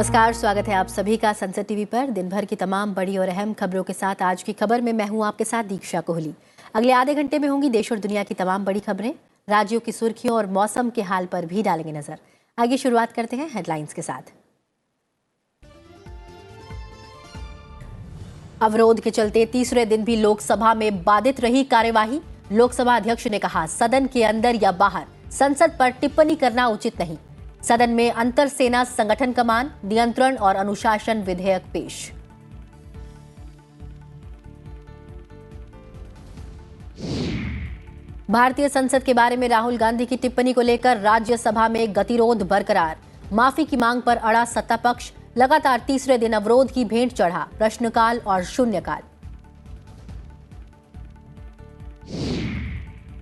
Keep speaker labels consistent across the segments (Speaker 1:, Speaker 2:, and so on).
Speaker 1: नमस्कार, स्वागत है आप सभी का संसद टीवी पर। दिन भर की तमाम बड़ी और अहम खबरों के साथ आज की खबर में मैं हूं आपके साथ दीक्षा कोहली। अगले आधे घंटे में होंगी देश और दुनिया की तमाम बड़ी खबरें, राज्यों की सुर्खियों और मौसम के हाल पर भी डालेंगे नजर। आगे शुरुआत करते हैं हेडलाइंस के साथ। अवरोध के चलते तीसरे दिन भी लोकसभा में बाधित रही कार्यवाही। लोकसभा अध्यक्ष ने कहा, सदन के अंदर या बाहर संसद पर टिप्पणी करना उचित नहीं। सदन में अंतर सेना संगठन कमान, नियंत्रण और अनुशासन विधेयक पेश। भारतीय संसद के बारे में राहुल गांधी की टिप्पणी को लेकर राज्यसभा में गतिरोध बरकरार। माफी की मांग पर अड़ा सत्ता पक्ष। लगातार तीसरे दिन अवरोध की भेंट चढ़ा प्रश्नकाल और शून्यकाल।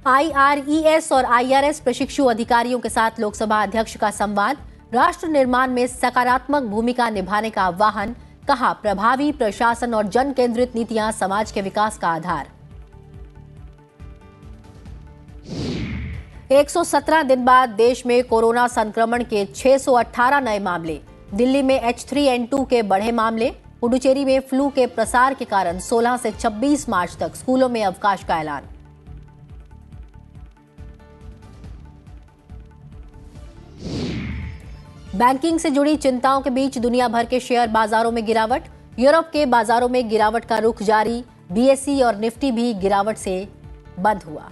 Speaker 1: IRES और IRS प्रशिक्षु अधिकारियों के साथ लोकसभा अध्यक्ष का संवाद। राष्ट्र निर्माण में सकारात्मक भूमिका निभाने का आह्वान। कहा, प्रभावी प्रशासन और जन केंद्रित नीतियां समाज के विकास का आधार। 117 दिन बाद देश में कोरोना संक्रमण के 618 नए मामले। दिल्ली में H3N2 के बढ़े मामले। पुडुचेरी में फ्लू के प्रसार के कारण 16 से 26 मार्च तक स्कूलों में अवकाश का ऐलान। बैंकिंग से जुड़ी चिंताओं के बीच दुनिया भर के शेयर बाजारों में गिरावट। यूरोप के बाजारों में गिरावट का रुख जारी। BSE और निफ्टी भी गिरावट से बंद हुआ।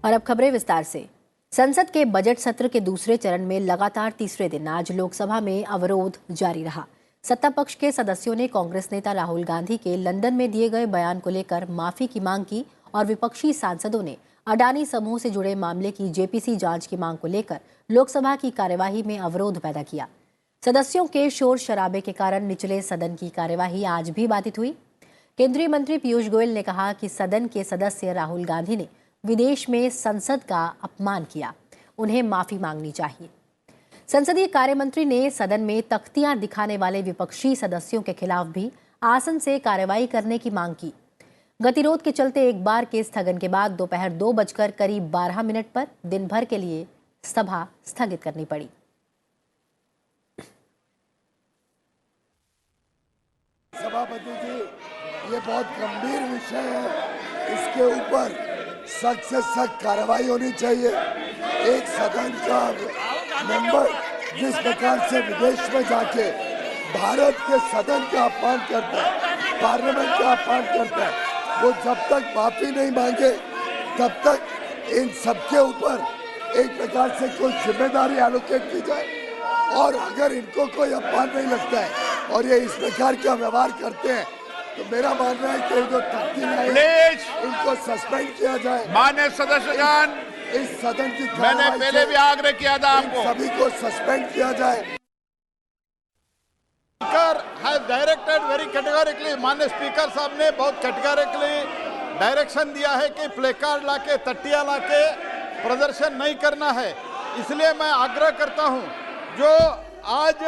Speaker 1: और अब खबरें विस्तार से। संसद के बजट सत्र के दूसरे चरण में लगातार तीसरे दिन आज लोकसभा में अवरोध जारी रहा। सत्ता पक्ष के सदस्यों ने कांग्रेस नेता राहुल गांधी के लंदन में दिए गए बयान को लेकर माफी की मांग की और विपक्षी सांसदों ने अडानी समूह से जुड़े मामले की JPC जांच की मांग को लेकर लोकसभा की कार्यवाही में अवरोध पैदा किया। सदस्यों के शोर शराबे के कारण निचले सदन की कार्यवाही आज भी बाधित हुई। केंद्रीय मंत्री पीयूष गोयल ने कहा कि सदन के सदस्य राहुल गांधी ने विदेश में संसद का अपमान किया, उन्हें माफी मांगनी चाहिए। संसदीय कार्य मंत्री ने सदन में तख्तियां दिखाने वाले विपक्षी सदस्यों के खिलाफ भी आसन से कार्रवाई करने की मांग की। गतिरोध के चलते एक बार के स्थगन के बाद दोपहर 2:12 पर दिन भर के लिए सभा स्थगित करनी पड़ी।
Speaker 2: सभापति जी, ये बहुत गंभीर विषय है, इसके ऊपर सख्त से सख्त कार्रवाई होनी चाहिए। एक सदन का मेंबर जिस प्रकार से विदेश में जाके भारत के सदन का अपमान करता है, पार्लियामेंट का अपमान करता है, वो जब तक माफी नहीं मांगे तब तक इन सबके ऊपर एक प्रकार से कोई जिम्मेदारी एलोकेट की जाए। और अगर इनको कोई अपमान नहीं लगता है और ये इस प्रकार का व्यवहार करते हैं तो मेरा मानना है कि जो तख्ती है इनको सस्पेंड किया जाए।
Speaker 3: माननीय सदस्यगण,
Speaker 2: इस सदन की
Speaker 3: मैंने पहले भी आग्रह किया था आपको,
Speaker 2: सभी को सस्पेंड किया जाए।
Speaker 3: Speaker has directed very categorically, माननीय स्पीकर साहब ने बहुत कैटेगोरिकली डायरेक्शन दिया है कि प्ले कार्ड लाके, तट्टियां लाके प्रदर्शन नहीं करना है। इसलिए मैं आग्रह करता हूं, जो आज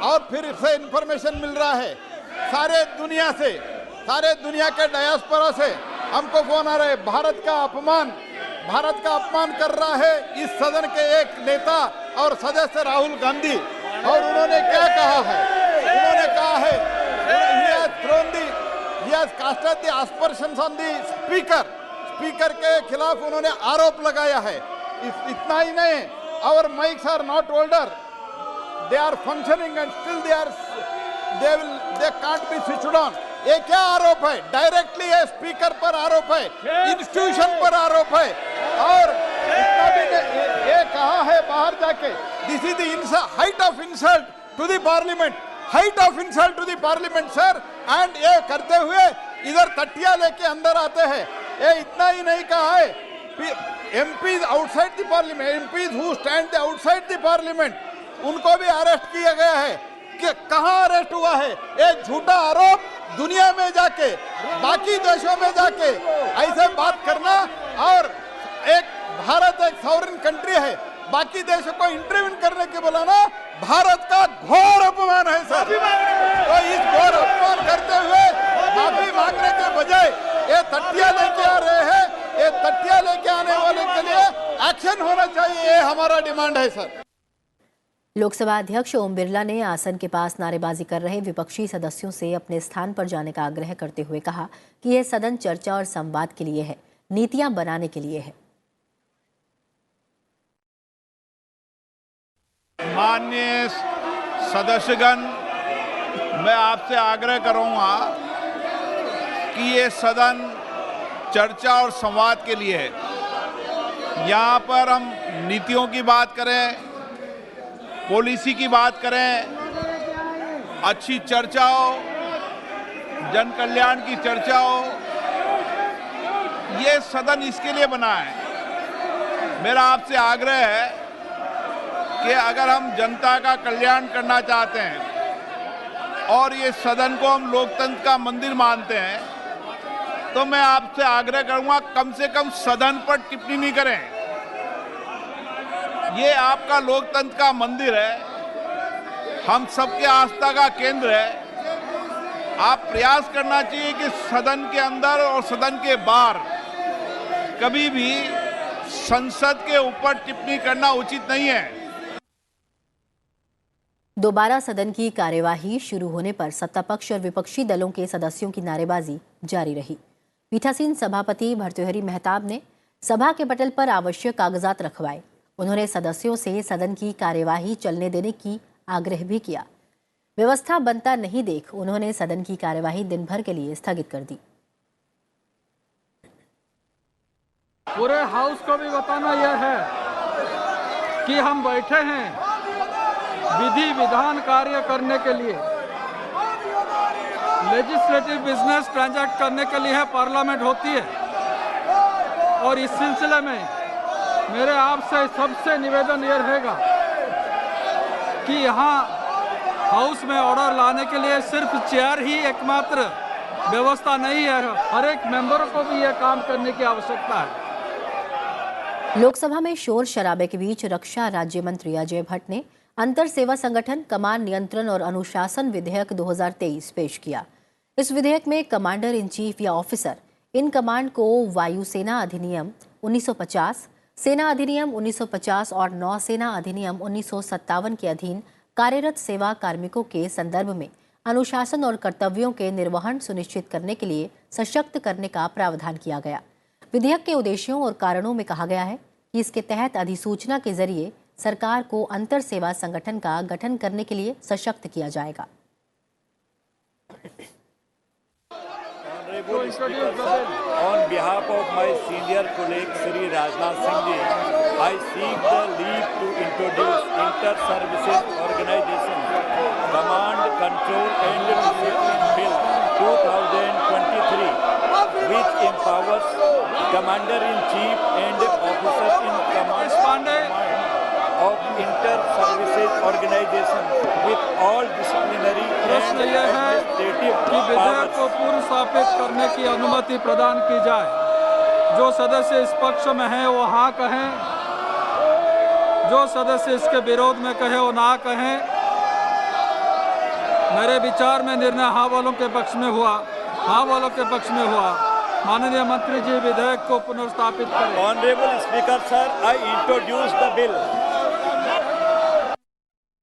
Speaker 3: और फिर से इंफॉर्मेशन मिल रहा है सारे दुनिया के डायस्पोरा से हमको फोन आ रहा है, भारत का अपमान कर रहा है इस सदन के एक नेता और सदस्य राहुल गांधी। और उन्होंने क्या कहा है? उन्होंने कहा है he has casted the aspersions on the speaker के खिलाफ उन्होंने आरोप लगाया है। इतना ही नहीं, our mics are not older, they are functioning and still they can't be switched on। ये क्या आरोप है? डायरेक्टली है, स्पीकर पर आरोप है, इंस्टीट्यूशन पर आरोप है। और इतना भी ये कहा है बाहर जाके, this is the height of insult to the parliament, sir. And ये करते हुए इधर तट्टियां लेके अंदर आते हैं। ये इतना ही नहीं कहा है, MPs outside the parliament, MPs who stand outside the parliament, उनको भी अरेस्ट किया गया है। कि कहां अरेस्ट हुआ है? एक झूठा आरोप दुनिया में जाके, बाकी देशों में जाके ऐसे बात करना। और भारत एक सॉवरेन कंट्री है, बाकी देशों को इंटरवीन करने के बुलाना भारत का घोर अपमान है सर। तो इस घोर अपमान करते हुए माफी मांगने के बजाय ये तट्टियां लेके आ रहे डिमोलिशन होना चाहिए, ये हमारा डिमांड है सर।
Speaker 1: लोकसभा अध्यक्ष ओम बिरला ने आसन के पास नारेबाजी कर रहे विपक्षी सदस्यों से अपने स्थान पर जाने का आग्रह करते हुए कहा कि यह सदन चर्चा और संवाद के लिए है, नीतियां बनाने के लिए है।
Speaker 3: माननीय सदस्यगण, मैं आपसे आग्रह करूंगा कि ये सदन चर्चा और संवाद के लिए है। यहाँ पर हम नीतियों की बात करें, पॉलिसी की बात करें, अच्छी चर्चा हो, जन कल्याण की चर्चा हो, ये सदन इसके लिए बना है। मेरा आपसे आग्रह है कि अगर हम जनता का कल्याण करना चाहते हैं और ये सदन को हम लोकतंत्र का मंदिर मानते हैं, तो मैं आपसे आग्रह करूंगा कम से कम सदन पर टिप्पणी नहीं करें। ये आपका लोकतंत्र का मंदिर है, हम सबके आस्था का केंद्र है। आप प्रयास करना चाहिए कि सदन के अंदर और सदन के बाहर कभी भी संसद के ऊपर टिप्पणी करना उचित नहीं है।
Speaker 1: दोबारा सदन की कार्यवाही शुरू होने पर सत्तापक्ष और विपक्षी दलों के सदस्यों की नारेबाजी जारी रही। पीठासीन सभापति भर्तृहरि मेहताब ने सभा के पटल पर आवश्यक कागजात रखवाए। उन्होंने सदस्यों से सदन की कार्यवाही चलने देने की आग्रह भी किया। व्यवस्था बनता नहीं देख उन्होंने सदन की कार्यवाही दिन भर के लिए स्थगित कर दी।
Speaker 4: पूरे हाउस को भी बताना यह है कि हम बैठे हैं विधि विधान कार्य करने के लिए, लेजिस्लेटिव बिजनेस ट्रांजैक्ट करने के लिए पार्लियामेंट होती है। और इस सिलसिले में मेरे आपसे सबसे निवेदन यह रहेगा कि यहाँ हाउस में ऑर्डर लाने के लिए सिर्फ चेयर ही एकमात्र व्यवस्था नहीं है, हर एक मेंबर को भी यह काम करने की आवश्यकता है।
Speaker 1: लोकसभा में शोर शराबे के बीच रक्षा राज्य मंत्री अजय भट्ट ने अंतर सेवा संगठन कमान नियंत्रण और अनुशासन विधेयक 2023 पेश किया। इस विधेयक में कमांडर इन चीफ या ऑफिसर इन कमांड को वायुसेना अधिनियम 1950, सेना अधिनियम 1950 और नौसेना अधिनियम 1957 के अधीन कार्यरत सेवा कार्मिकों के संदर्भ में अनुशासन और कर्तव्यों के निर्वहन सुनिश्चित करने के लिए सशक्त करने का प्रावधान किया गया। विधेयक के उद्देश्यों और कारणों में कहा गया है कि इसके तहत अधिसूचना के जरिए सरकार को अंतर सेवा संगठन का गठन करने के लिए सशक्त किया जाएगा।
Speaker 5: On behalf of my senior colleague Shri Rajnath Singh ji, I seek the leave to introduce Inter-Services Organization Command, Control and Discipline Bill 2023, which empowers Commander-in-Chief and Officer-in-Command of Inter-Services Organization with all disciplinary
Speaker 4: प्रश्न यह है कि विधेयक को पूर्व स्थापित करने की अनुमति प्रदान की जाए। जो सदस्य इस पक्ष में हैं वो हाँ कहें, जो सदस्य इसके विरोध में कहे वो ना कहें। मेरे विचार में निर्णय हाँ वालों के पक्ष में हुआ, हाँ वालों के पक्ष में हुआ। माननीय मंत्री जी विधेयक को पुनर्स्थापित करें।
Speaker 5: Honorable Speaker sir, I introduce the bill.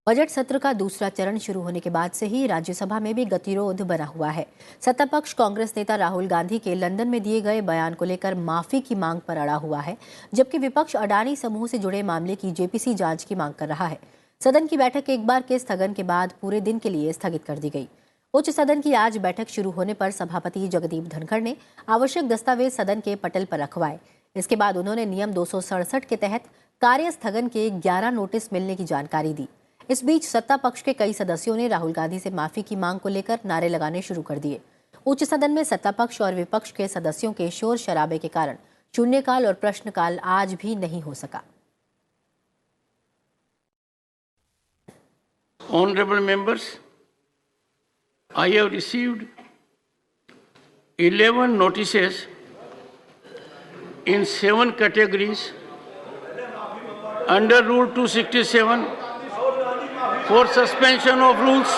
Speaker 1: Budget सत्र का दूसरा चरण शुरू होने के बाद से ही राज्यसभा में भी गतिरोध बना हुआ है। सत्तापक्ष कांग्रेस नेता राहुल गांधी के लंदन में दिए गए बयान को लेकर माफी की मांग पर अड़ा हुआ है, जबकि विपक्ष अडानी समूह से जुड़े मामले की जेपीसी जांच की मांग कर रहा है। सदन की बैठक एक बार के स्थगन के बाद पूरे दिन के लिए स्थगित कर दी गई। उच्च सदन की आज बैठक शुरू होने पर सभापति जगदीप धनखड़ ने आवश्यक दस्तावेज सदन के पटल पर रखवाए। इसके बाद उन्होंने नियम 267 के तहत कार्य स्थगन के 11 नोटिस मिलने की जानकारी दी। इस बीच सत्ता पक्ष के कई सदस्यों ने राहुल गांधी से माफी की मांग को लेकर नारे लगाने शुरू कर दिए। उच्च सदन में सत्ता पक्ष और विपक्ष के सदस्यों के शोर शराबे के कारण शून्यकाल और प्रश्नकाल आज भी नहीं हो सका।
Speaker 6: Honorable members, I have received 11 notices in 7 categories under Rule 267 for suspension of rules.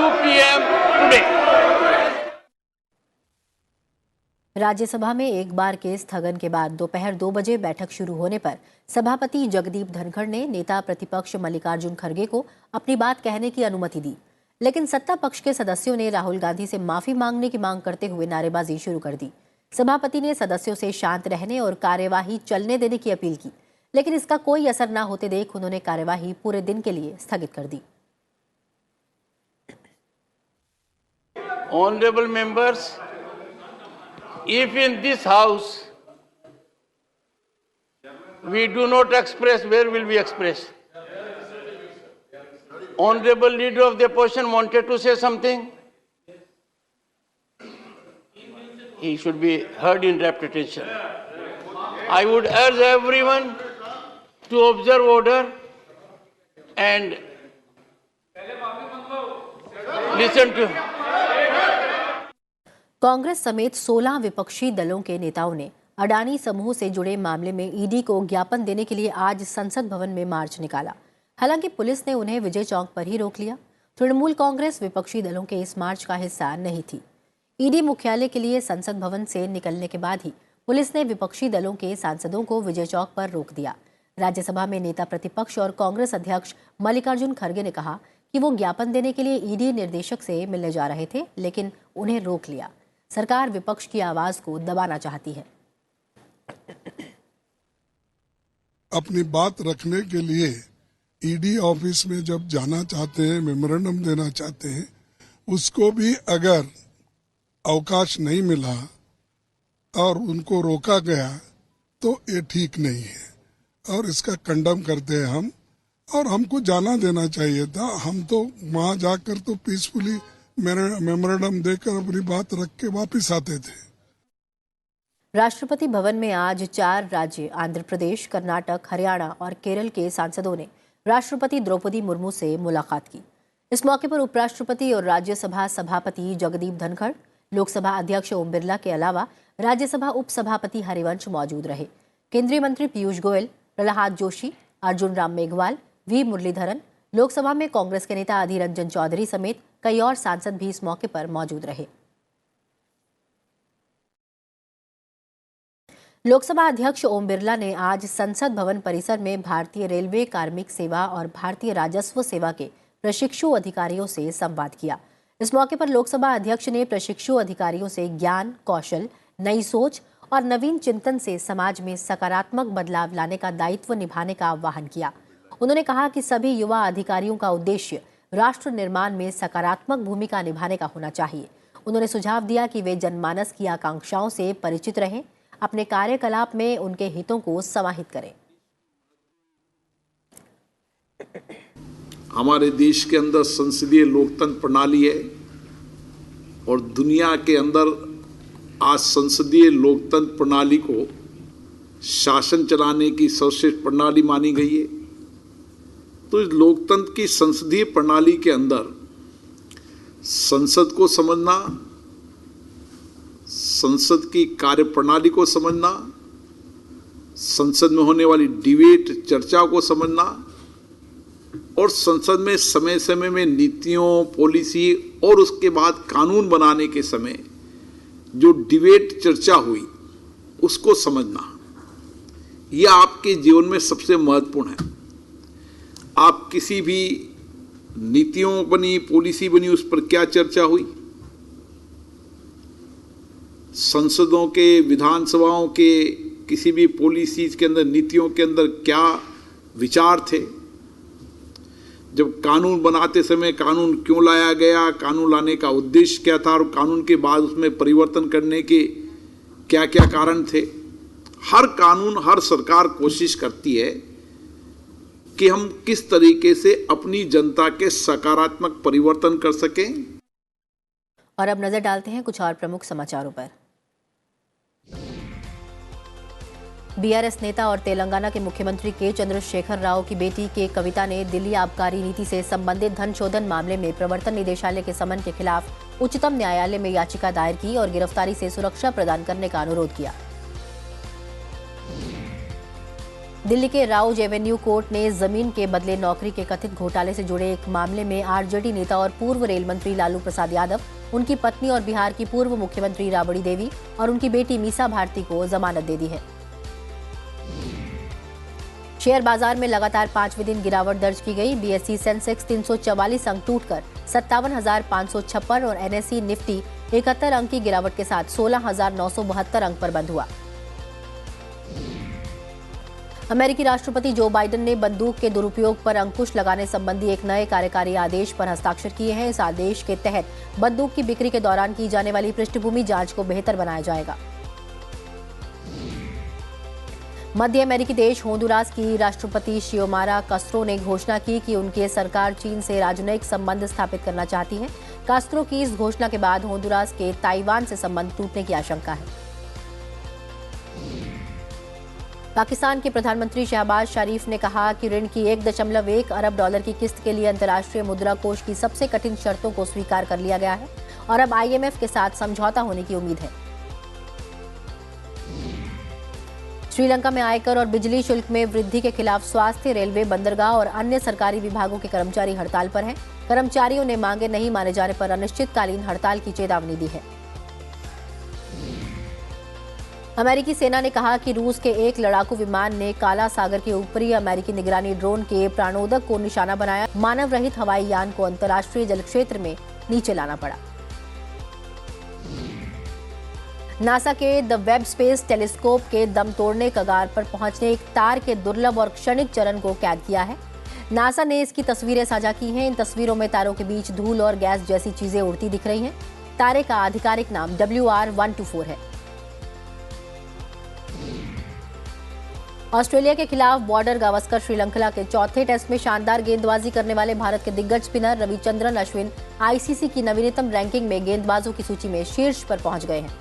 Speaker 6: 2 p.m. today.
Speaker 1: Rajya Sabha में एक बार के स्थगन के बाद दोपहर 2 बजे बैठक शुरू होने पर सभापति जगदीप धनखड़ ने नेता प्रतिपक्ष मल्लिकार्जुन खड़गे को अपनी बात कहने की अनुमति दी, लेकिन सत्ता पक्ष के सदस्यों ने राहुल गांधी से माफी मांगने की मांग करते हुए नारेबाजी शुरू कर दी। सभापति ने सदस्यों से शांत रहने और कार्यवाही चलने देने की अपील की, लेकिन इसका कोई असर न होते देख उन्होंने कार्यवाही पूरे दिन के लिए स्थगित कर दी।
Speaker 6: Honorable members, if in this house we do not express, where will we express? Honorable leader of the opposition wanted to say something. He should be heard in rapt attention. I would urge everyone to observe order and listen to.
Speaker 1: Congress समेत 16 विपक्षी दलों के नेताओं ने अडानी समूह से जुड़े मामले में ईडी को ज्ञापन देने के लिए आज संसद भवन में मार्च निकाला। हालांकि पुलिस ने उन्हें विजय चौक पर ही रोक लिया। तृणमूल कांग्रेस विपक्षी दलों के इस मार्च का हिस्सा नहीं थी। ईडी मुख्यालय के लिए संसद भवन से निकलने के बाद ही पुलिस ने विपक्षी दलों के सांसदों को विजय चौक पर रोक दिया। राज्यसभा में नेता प्रतिपक्ष और कांग्रेस अध्यक्ष मल्लिकार्जुन खड़गे ने कहा कि वो ज्ञापन देने के लिए ईडी निर्देशक से मिलने जा रहे थे, लेकिन उन्हें रोक लिया। सरकार विपक्ष की आवाज को दबाना चाहती है।
Speaker 7: अपनी बात रखने के लिए ईडी ऑफिस में जब जाना चाहते हैं, मेमोरेंडम देना चाहते हैं, उसको भी अगर अवकाश नहीं मिला और उनको रोका गया तो ये ठीक नहीं है और इसका कंडम करते हैं हम। और हमको जाना देना चाहिए था। हम तो वहां जाकर तो पीसफुली मेमोरेंडम देकर अपनी बात रख के वापिस आते थे।
Speaker 1: राष्ट्रपति भवन में आज 4 राज्य आंध्र प्रदेश, कर्नाटक, हरियाणा और केरल के सांसदों ने राष्ट्रपति द्रौपदी मुर्मू से मुलाकात की। इस मौके पर उपराष्ट्रपति और राज्यसभा सभापति जगदीप धनखड़, लोकसभा अध्यक्ष ओम बिरला के अलावा राज्यसभा उपसभापति हरिवंश मौजूद रहे। केंद्रीय मंत्री पीयूष गोयल, प्रहलाद जोशी, अर्जुन राम मेघवाल, वी मुरलीधरन, लोकसभा में कांग्रेस के नेता अधीर रंजन चौधरी समेत कई और सांसद भी इस मौके पर मौजूद रहे। लोकसभा अध्यक्ष ओम बिरला ने आज संसद भवन परिसर में भारतीय रेलवे कार्मिक सेवा और भारतीय राजस्व सेवा के प्रशिक्षु अधिकारियों से संवाद किया। इस मौके पर लोकसभा अध्यक्ष ने प्रशिक्षु अधिकारियों से ज्ञान, कौशल, नई सोच और नवीन चिंतन से समाज में सकारात्मक बदलाव लाने का दायित्व निभाने का आह्वान किया। उन्होंने कहा कि सभी युवा अधिकारियों का उद्देश्य राष्ट्र निर्माण में सकारात्मक भूमिका निभाने का होना चाहिए। उन्होंने सुझाव दिया कि वे जनमानस की आकांक्षाओं से परिचित रहें, अपने कार्यकलाप में उनके हितों को समाहित करें।
Speaker 8: हमारे देश के अंदर संसदीय लोकतंत्र प्रणाली है और दुनिया के अंदर आज संसदीय लोकतंत्र प्रणाली को शासन चलाने की सर्वश्रेष्ठ प्रणाली मानी गई है। तो इस लोकतंत्र की संसदीय प्रणाली के अंदर संसद को समझना, संसद की कार्यप्रणाली को समझना, संसद में होने वाली डिबेट चर्चा को समझना और संसद में समय समय में नीतियों, पॉलिसी और उसके बाद कानून बनाने के समय जो डिबेट चर्चा हुई उसको समझना, यह आपके जीवन में सबसे महत्वपूर्ण है। आप किसी भी नीतियों बनी, पॉलिसी बनी, उस पर क्या चर्चा हुई, संसदों के, विधानसभाओं के किसी भी पॉलिसीज के अंदर, नीतियों के अंदर क्या विचार थे, जब कानून बनाते समय कानून क्यों लाया गया, कानून लाने का उद्देश्य क्या था और कानून के बाद उसमें परिवर्तन करने के क्या क्या कारण थे। हर कानून, हर सरकार कोशिश करती है कि हम किस तरीके से अपनी जनता के सकारात्मक परिवर्तन कर सकें।
Speaker 1: और अब नजर डालते हैं कुछ और प्रमुख समाचारों पर। बीआरएस नेता और तेलंगाना के मुख्यमंत्री के चंद्रशेखर राव की बेटी के कविता ने दिल्ली आबकारी नीति से संबंधित धन शोधन मामले में प्रवर्तन निदेशालय के समन के खिलाफ उच्चतम न्यायालय में याचिका दायर की और गिरफ्तारी से सुरक्षा प्रदान करने का अनुरोध किया। दिल्ली के राउज एवेन्यू कोर्ट ने जमीन के बदले नौकरी के कथित घोटाले से जुड़े एक मामले में आरजेडी नेता और पूर्व रेल मंत्री लालू प्रसाद यादव, उनकी पत्नी और बिहार की पूर्व मुख्यमंत्री राबड़ी देवी और उनकी बेटी मीसा भारती को जमानत दे दी है। शेयर बाजार में लगातार 5वें दिन गिरावट दर्ज की गई। बीएसई सेंसेक्स 344 अंक टूटकर 57,556 और एनएसई निफ्टी 71 अंक की गिरावट के साथ 16,972 अंक पर बंद हुआ। अमेरिकी राष्ट्रपति जो बाइडेन ने बंदूक के दुरुपयोग पर अंकुश लगाने संबंधी एक नए कार्यकारी आदेश पर हस्ताक्षर किए हैं। इस आदेश के तहत बंदूक की बिक्री के दौरान की जाने वाली पृष्ठभूमि जांच को बेहतर बनाया जाएगा। मध्य अमेरिकी देश होंडुरास की राष्ट्रपति शियोमारा कास्त्रो ने घोषणा की कि उनकी सरकार चीन से राजनयिक संबंध स्थापित करना चाहती है। कास्त्रो की इस घोषणा के बाद होंडुरास के ताइवान से संबंध टूटने की आशंका है। पाकिस्तान के प्रधानमंत्री शहबाज शरीफ ने कहा कि ऋण की 1.1 अरब डॉलर की किस्त के लिए अंतर्राष्ट्रीय मुद्रा कोष की सबसे कठिन शर्तों को स्वीकार कर लिया गया है और अब आईएमएफ के साथ समझौता होने की उम्मीद है। श्रीलंका में आयकर और बिजली शुल्क में वृद्धि के खिलाफ स्वास्थ्य, रेलवे, बंदरगाह और अन्य सरकारी विभागों के कर्मचारी हड़ताल पर हैं। कर्मचारियों ने मांगे नहीं माने जाने पर अनिश्चितकालीन हड़ताल की चेतावनी दी है। अमेरिकी सेना ने कहा कि रूस के एक लड़ाकू विमान ने काला सागर के ऊपरी अमेरिकी निगरानी ड्रोन के प्राणोदक को निशाना बनाया। मानव रहित हवाई यान को अंतर्राष्ट्रीय जल क्षेत्र में नीचे लाना पड़ा। नासा के द वेब स्पेस टेलीस्कोप के दम तोड़ने कगार पर पहुंचने एक तार के दुर्लभ और क्षणिक चरण को कैद किया है। नासा ने इसकी तस्वीरें साझा की हैं। इन तस्वीरों में तारों के बीच धूल और गैस जैसी चीजें उड़ती दिख रही हैं। तारे का आधिकारिक नाम WR-124 है। ऑस्ट्रेलिया के खिलाफ बॉर्डर गावस्कर श्रीलंका के चौथे टेस्ट में शानदार गेंदबाजी करने वाले भारत के दिग्गज स्पिनर रविचंद्रन अश्विन आईसीसी की नवीनतम रैंकिंग में गेंदबाजों की सूची में शीर्ष पर पहुंच गए हैं।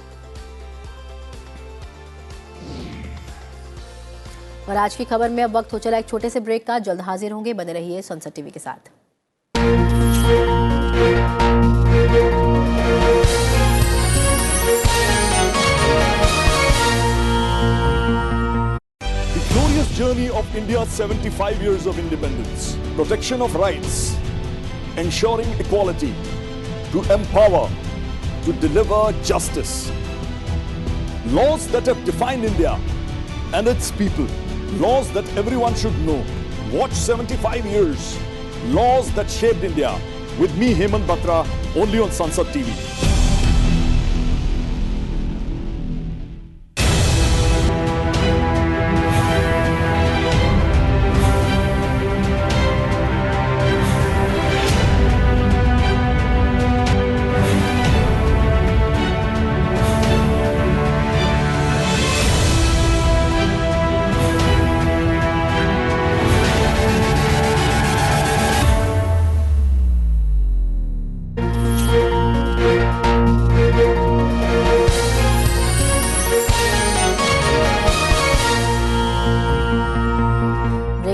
Speaker 1: और आज की खबर में अब वक्त हो चला एक छोटे से ब्रेक का। जल्द हाजिर होंगे, बने रहिए संसद टीवी के साथ।
Speaker 9: The glorious journey of India's 75 years of independence, protection of rights, ensuring equality, to empower, to deliver justice. Laws that have defined India and its people. Laws that everyone should know. Watch 75 years. Laws that shaped India. With me, Hemant Batra, only on Sansad TV.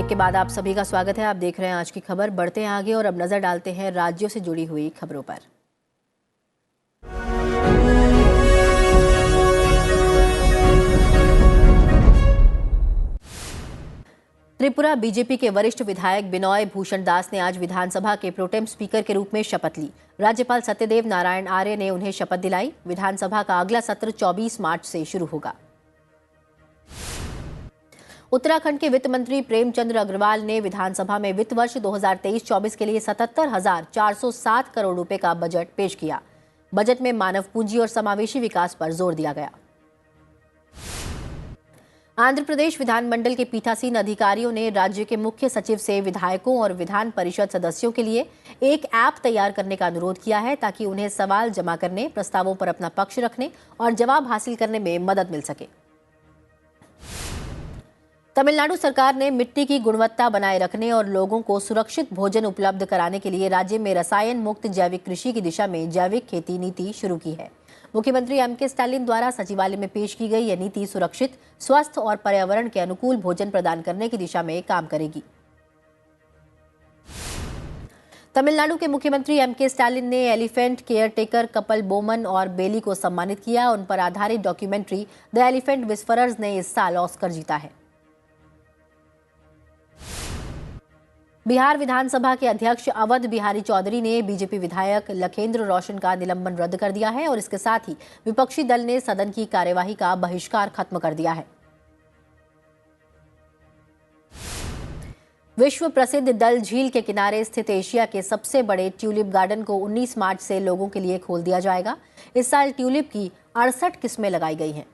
Speaker 1: के बाद आप सभी का स्वागत है। आप देख रहे हैं आज की खबर। बढ़ते हैं आगे और अब नजर डालते हैं राज्यों से जुड़ी हुई खबरों पर। त्रिपुरा बीजेपी के वरिष्ठ विधायक बिनॉय भूषण दास ने आज विधानसभा के प्रोटेम स्पीकर के रूप में शपथ ली। राज्यपाल सत्यदेव नारायण आर्य ने उन्हें शपथ दिलाई। विधानसभा का अगला सत्र 24 मार्च से शुरू होगा। उत्तराखंड के वित्त मंत्री प्रेमचंद्र अग्रवाल ने विधानसभा में वित्त वर्ष 2023-24 के लिए 77,407 करोड़ रुपए का बजट पेश किया। बजट में मानव पूंजी और समावेशी विकास पर जोर दिया गया। आंध्र प्रदेश विधानमंडल के पीठासीन अधिकारियों ने राज्य के मुख्य सचिव से विधायकों और विधान परिषद सदस्यों के लिए एक ऐप तैयार करने का अनुरोध किया है ताकि उन्हें सवाल जमा करने, प्रस्तावों पर अपना पक्ष रखने और जवाब हासिल करने में मदद मिल सके। तमिलनाडु सरकार ने मिट्टी की गुणवत्ता बनाए रखने और लोगों को सुरक्षित भोजन उपलब्ध कराने के लिए राज्य में रसायन मुक्त जैविक कृषि की दिशा में जैविक खेती नीति शुरू की है। मुख्यमंत्री एमके स्टालिन द्वारा सचिवालय में पेश की गई यह नीति सुरक्षित, स्वस्थ और पर्यावरण के अनुकूल भोजन प्रदान करने की दिशा में काम करेगी। तमिलनाडु के मुख्यमंत्री एमके स्टालिन ने एलिफेंट केयरटेकर कपल बोमन और बेली को सम्मानित किया। उन पर आधारित डॉक्यूमेंट्री द एलिफेंट विस्फरर्स ने इस साल ऑस्कर जीता है। बिहार विधानसभा के अध्यक्ष अवध बिहारी चौधरी ने बीजेपी विधायक लखेंद्र रोशन का निलंबन रद्द कर दिया है और इसके साथ ही विपक्षी दल ने सदन की कार्यवाही का बहिष्कार खत्म कर दिया है। विश्व प्रसिद्ध डल झील के किनारे स्थित एशिया के सबसे बड़े ट्यूलिप गार्डन को 19 मार्च से लोगों के लिए खोल दिया जाएगा। इस साल ट्यूलिप की 68 किस्में लगाई गई हैं।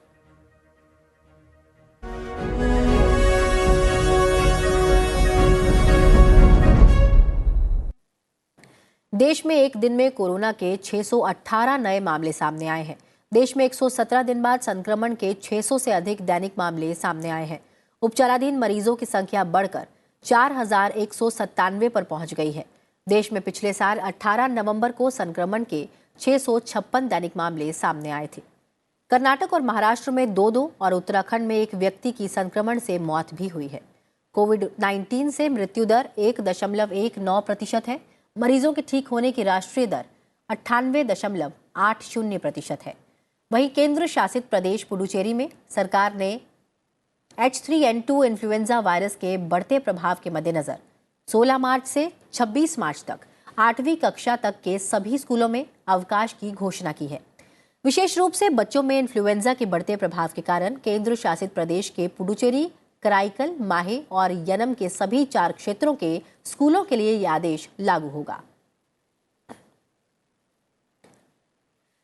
Speaker 1: देश में एक दिन में कोरोना के 618 नए मामले सामने आए हैं। देश में 117 दिन बाद संक्रमण के 600 से अधिक दैनिक मामले सामने आए हैं। उपचाराधीन मरीजों की संख्या बढ़कर 4197 पर पहुंच गई है। देश में पिछले साल 18 नवंबर को संक्रमण के 656 दैनिक मामले सामने आए थे। कर्नाटक और महाराष्ट्र में 2-2 और उत्तराखंड में एक व्यक्ति की संक्रमण से मौत भी हुई है। कोविड-19 से मृत्यु दर 1.19% है। मरीजों के ठीक होने की राष्ट्रीय दर 98.80% है। वहीं केंद्र शासित प्रदेश पुडुचेरी में सरकार ने H3N2 इन्फ्लुएंजा वायरस के बढ़ते प्रभाव के मद्देनजर 16 मार्च से 26 मार्च तक 8वीं कक्षा तक के सभी स्कूलों में अवकाश की घोषणा की है। विशेष रूप से बच्चों में इन्फ्लुएंजा के बढ़ते प्रभाव के कारण केंद्र शासित प्रदेश के पुडुचेरी, कराईकल, माहे और यनम के सभी 4 क्षेत्रों के स्कूलों के लिए यह आदेश लागू होगा।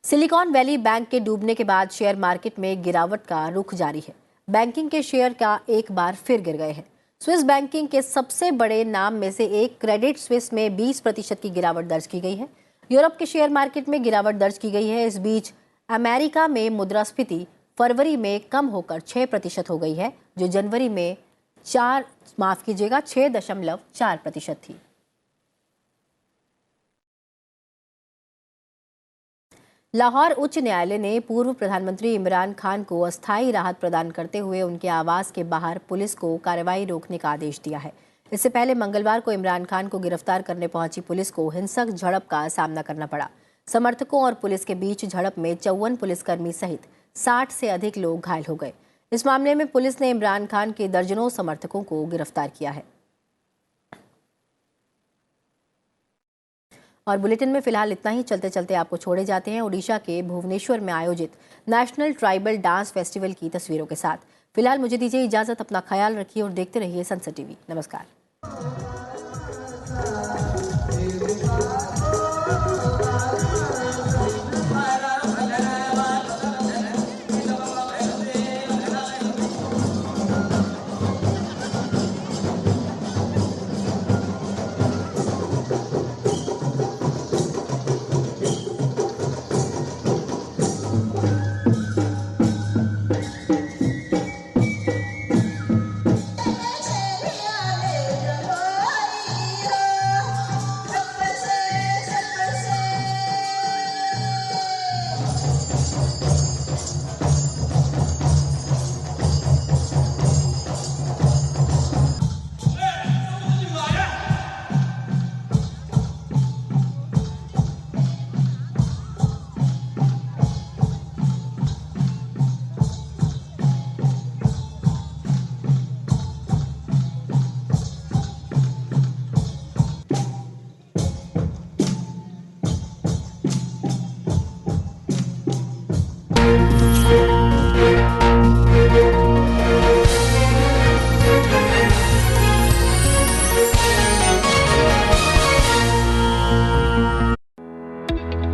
Speaker 1: सिलिकॉन वैली बैंक के डूबने के बाद शेयर मार्केट में गिरावट का रुख जारी है। बैंकिंग के शेयर का एक बार फिर गिर गए हैं। स्विस बैंकिंग के सबसे बड़े नाम में से एक क्रेडिट स्विस में 20% की गिरावट दर्ज की गई है। यूरोप के शेयर मार्केट में गिरावट दर्ज की गई है। इस बीच अमेरिका में मुद्रास्फीति फरवरी में कम होकर 6% हो गई है, जो जनवरी में 6.4% थी। लाहौर उच्च न्यायालय ने पूर्व प्रधानमंत्री इमरान खान को अस्थायी राहत प्रदान करते हुए उनके आवास के बाहर पुलिस को कार्रवाई रोकने का आदेश दिया है। इससे पहले मंगलवार को इमरान खान को गिरफ्तार करने पहुंची पुलिस को हिंसक झड़प का सामना करना पड़ा। समर्थकों और पुलिस के बीच झड़प में 54 पुलिसकर्मी सहित 60 से अधिक लोग घायल हो गए। इस मामले में पुलिस ने इमरान खान के दर्जनों समर्थकों को गिरफ्तार किया है। और बुलेटिन में फिलहाल इतना ही। चलते चलते आपको छोड़े जाते हैं ओडिशा के भुवनेश्वर में आयोजित नेशनल ट्राइबल डांस फेस्टिवल की तस्वीरों के साथ। फिलहाल मुझे दीजिए इजाजत। अपना ख्याल रखिए और देखते रहिए सनसद टीवी। नमस्कार।